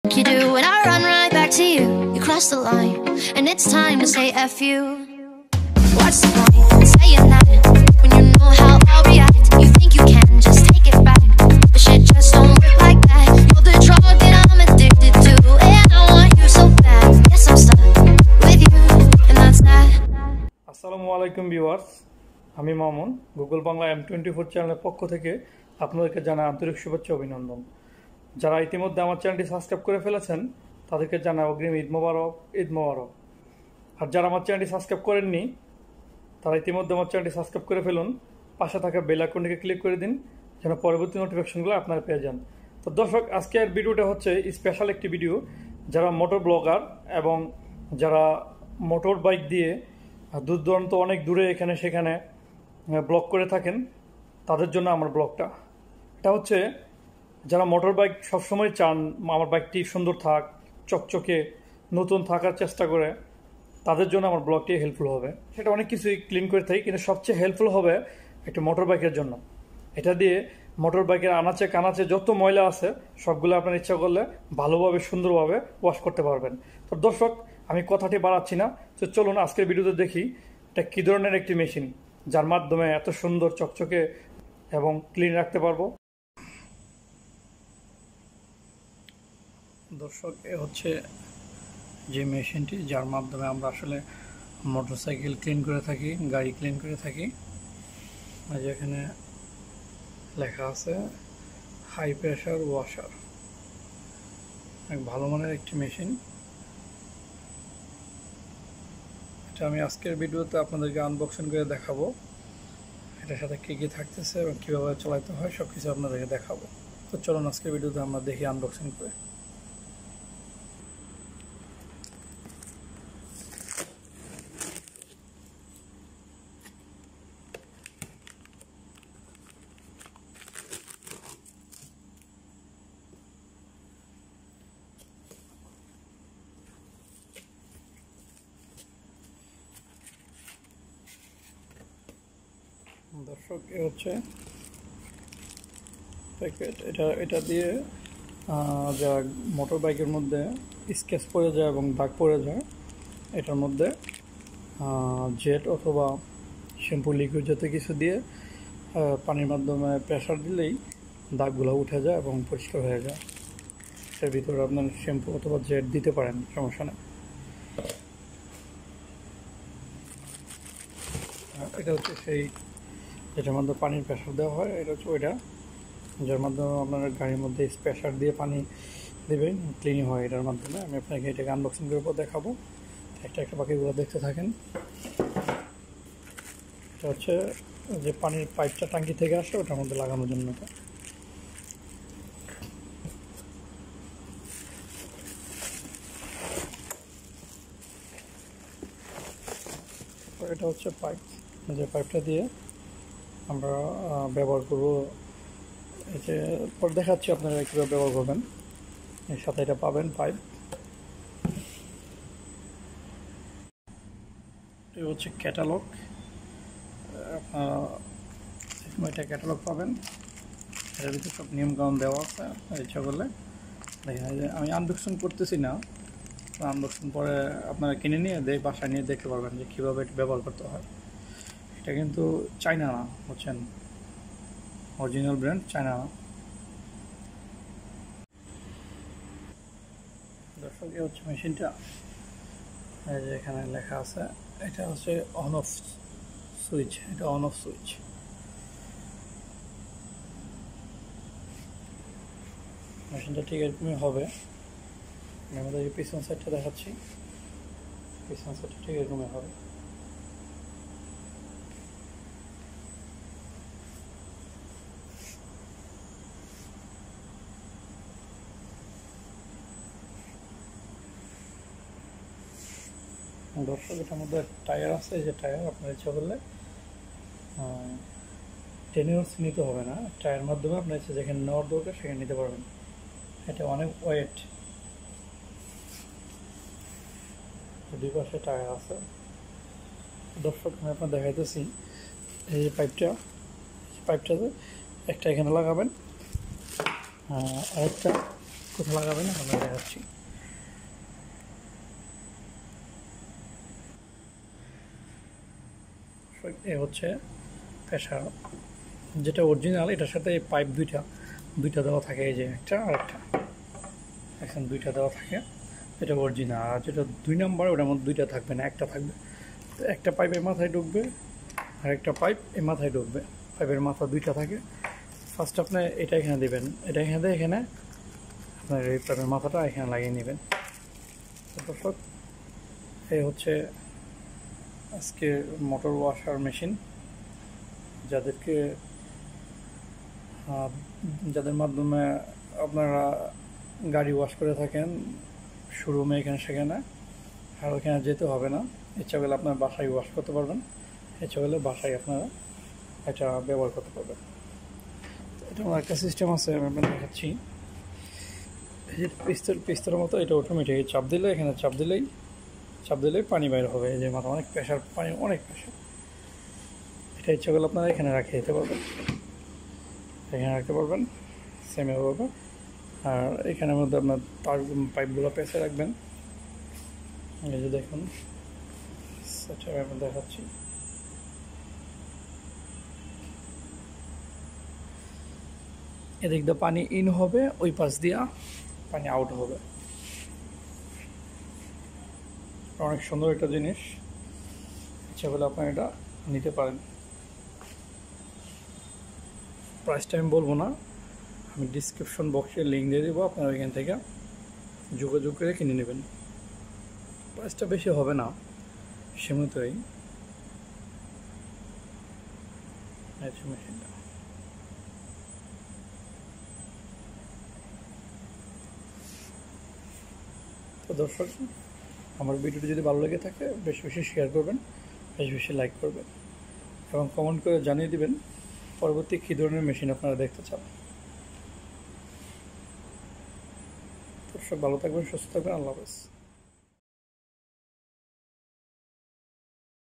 You do, and I run right back to you. You cross the line, and it's time to say F you. What's the point in saying that when you know how I'll react? You think you can just take it back, but shit just don't work like that. You're the drug that I'm addicted to, and I want you so bad. Yes, I'm stuck with you, and that's that. Assalamualaikum viewers, আমি Mamun Google Bangla M24 চ্যানেলের পক্ষ থেকে আপনাদেরকে জানাই আন্তরিক শুভেচ্ছা অভিনন্দন। যারা ইতিমধ্যে আমার চ্যানেলটি সাবস্ক্রাইব করে ফেলেছেন তাদেরকে জানাই অগ্রিম ঈদ মোবারক। আর যারা আমার চ্যানেলটি সাবস্ক্রাইব করেননি তারা ইতিমধ্যে আমার চ্যানেলটি সাবস্ক্রাইব করে ফেলুন, পাশে থাকা বেল আইকনটিকে ক্লিক করে দিন যেন পরবর্তী নোটিফিকেশনগুলো আপনারা পেয়ে যান। তো দর্শক, আজকের ভিডিওটা হচ্ছে স্পেশাল একটি ভিডিও। যারা মোটর ব্লগার এবং যারা মোটর বাইক দিয়ে দূর দূরান্ত অনেক দূরে এখানে সেখানে ব্লগ করে থাকেন তাদের জন্য আমার ব্লগটা। এটা হচ্ছে যারা মোটর বাইক সবসময় চান আমার বাইকটি সুন্দর থাক, চকচকে নতুন থাকার চেষ্টা করে, তাদের জন্য আমার ব্লগটি হেল্পফুল হবে। সেটা অনেক কিছুই ক্লিন করে থাকি, কিন্তু সবচেয়ে হেল্পফুল হবে একটা মোটর বাইকের জন্য। এটা দিয়ে মোটর বাইকের আনাচে কানাচে যত ময়লা আছে সবগুলো আপনার ইচ্ছা করলে ভালোভাবে সুন্দরভাবে ওয়াশ করতে পারবেন। তো দর্শক, আমি কথাটি বাড়াচ্ছি না, তো চলুন আজকের ভিডিওতে দেখি এটা কী ধরনের একটি মেশিন যার মাধ্যমে এত সুন্দর চকচকে এবং ক্লিন রাখতে পারবো। দর্শক, এ হচ্ছে যে মেশিনটি যার মাধ্যমে আমরা আসলে মোটরসাইকেল ক্লিন করে থাকি, গাড়ি ক্লিন করে থাকি। যেখানে লেখা আছে হাই প্রেশার ওয়াশার, এক ভালো মানের একটি মেশিন। এটা আমি আজকের ভিডিওতে আপনাদেরকে আনবক্সিং করে দেখাবো। এটার সাথে কী কী থাকতেছে এবং কীভাবে চালাতে হয় সব কিছু আপনাদেরকে দেখাবো। তো চলুন আজকের ভিডিওতে আমরা দেখি আনবক্সিং করে। দর্শক, এ হচ্ছে প্যাকেট। এটা দিয়ে যা মোটর বাইকের মধ্যে স্কেচ পড়ে যায় এবং দাগ পড়ে যায়, এটার মধ্যে জেট অথবা শ্যাম্পু লিকুইড জাতীয় কিছু দিয়ে পানির মাধ্যমে প্রেশার দিলেই দাগগুলো উঠে যায় এবং পরিষ্কার হয়ে যায়। এর ভিতরে আপনার শ্যাম্পু অথবা জেট দিতে পারেন, সমস্যা নেই। এটা হচ্ছে সেই যেটার মধ্যে পানির প্রেশার দেওয়া হয়। এটা হচ্ছে ওইটা যার মাধ্যমে আপনার গাড়ির মধ্যে প্রেশার দিয়ে পানি দেবেন, ক্লিনিং হয় এটার মাধ্যমে। আমি আপনাকে এটাকে আনবক্সিং করে দেখাবো, একটা একটা বাকিগুলো দেখতে থাকেন। এটা হচ্ছে যে পানির পাইপটা টাঙ্কি থেকে আসে ওটার মধ্যে লাগানোর জন্য। এটা হচ্ছে পাইপ, যে পাইপটা দিয়ে আমরা ব্যবহার করব। এই যে পরে দেখাচ্ছি আপনারা কীভাবে ব্যবহার করবেন। এর সাথে এটা পাবেন পাইপ। এটা হচ্ছে ক্যাটালগ, আপনারা এটা ক্যাটালগ পাবেন। এর ভিতরে সব নিয়মকানুন দেওয়া আছে, আপনার ইচ্ছা করলে দেখেন। যে আমি আনবক্সিং করতেছি না, আনবক্সিং পরে আপনারা কিনে নিয়ে বাসায় নিয়ে দেখতে পারবেন যে কীভাবে এটা ব্যবহার করতে হয়। এটা কিন্তু চায়না না, বুঝছেন, অরিজিনাল ব্র্যান্ড, চায়না না। দর্শক, এই হচ্ছে মেশিনটা। এই যে এখানে লেখা আছে, এটা হচ্ছে অন অফ সুইচ। এটা অন অফ সুইচ। মেশিনটা ঠিক এরকমই হবে। আমি আমাদের এই পিছন সাইডটা দেখাচ্ছি, পিছন সাইডটা ঠিক এরকমই হবে। দর্শক, এটার মধ্যে টায়ার আছে। এই যে টায়ার, আপনার ইচ্ছা করলে 10 ইয়ার্স নিতে হবে না, টায়ার মাধ্যমে আপনার ইচ্ছা যেখানে নেওয়ার দরকার সেখানে নিতে পারবেন। এটা অনেক ওয়েট, দুই পাশে টায়ার আছে। দর্শক, আমি আপনার দেখাইতেছি। এই যে পাইপটাতে একটা এখানে লাগাবেন, আরেকটা কোথাও লাগাবেন আমরা দেখাচ্ছি। এ হচ্ছে প্রেসার, যেটা অরিজিনাল। এটার সাথে এই পাইপ দুইটা দেওয়া থাকে, এই যে একটা আর একটা, এখন দুইটা দেওয়া থাকে, এটা অরিজিনাল। আর যেটা 2 নম্বর ওটার মধ্যে দুইটা থাকবে না, একটা থাকবে। তো একটা পাইপ এই মাথায় ঢুকবে আর একটা পাইপ এই মাথায় ঢুকবে, পাইপের মাথা দুইটা থাকে। ফার্স্ট আপনি এটা এখানে দেবেন, এটা এখানে দিয়ে এখানে আপনার এই পাইপের মাথাটা এখানে লাগিয়ে নেবেন। দর্শক, এই হচ্ছে আজকে মোটর ওয়াশার মেশিন, যাদের মাধ্যমে আপনারা গাড়ি ওয়াশ করে থাকেন শোরুমে এখানে সেখানে, আর ওইখানে যেতে হবে না। ইচ্ছা করলে আপনার বাসায় ওয়াশ করতে পারবেন, ইচ্ছা করলে বাসায় আপনারা এটা ব্যবহার করতে পারবেন। এটা আমার একটা সিস্টেম আছে, আমি আপনাদের দেখাচ্ছি। এই যে পিস্তলের মতো, এটা অটোমেটিক চাপ দিলেই পানি বাইর হবে। এই যে মাথা অনেক প্রেশার, পানি অনেক প্রেশার। এটা ইচ্ছা করলে আপনারা এখানে রাখিয়ে দিতে পারবেন, এখানে রাখতে পারবেন সেম এভাবে। আর এখানের মধ্যে আপনার তার পাইপগুলো পেঁচে রাখবেন। এই যে দেখুন, সেটা আমি দেখাচ্ছি। এদিক দিয়ে পানি ইন হবে, ওই পাশ দিয়া পানি আউট হবে। অনেক সুন্দর একটা জিনিস, ইচ্ছা করলে আপনারা এটা নিতে পারেন। প্রাইসটা আমি বলবো না, আমি ডিসক্রিপশন বক্সে লিঙ্ক দিয়ে দেবো, আপনারা এখান থেকে যোগাযোগ করে কিনে নেবেন। প্রাইসটা বেশি হবে না, সীমিতই। মেশিনটা তো দর্শক, আমার ভিডিওটি যদি ভালো লেগে থাকে বেশি বেশি শেয়ার করবেন, বেশি বেশি লাইক করবেন এবং কমেন্ট করে জানিয়ে দিবেন পরবর্তী কী ধরনের মেশিন আপনারা দেখতে চান। দর্শক, ভালো থাকবেন, সুস্থ থাকবেন, আল্লাহ হাফেজ।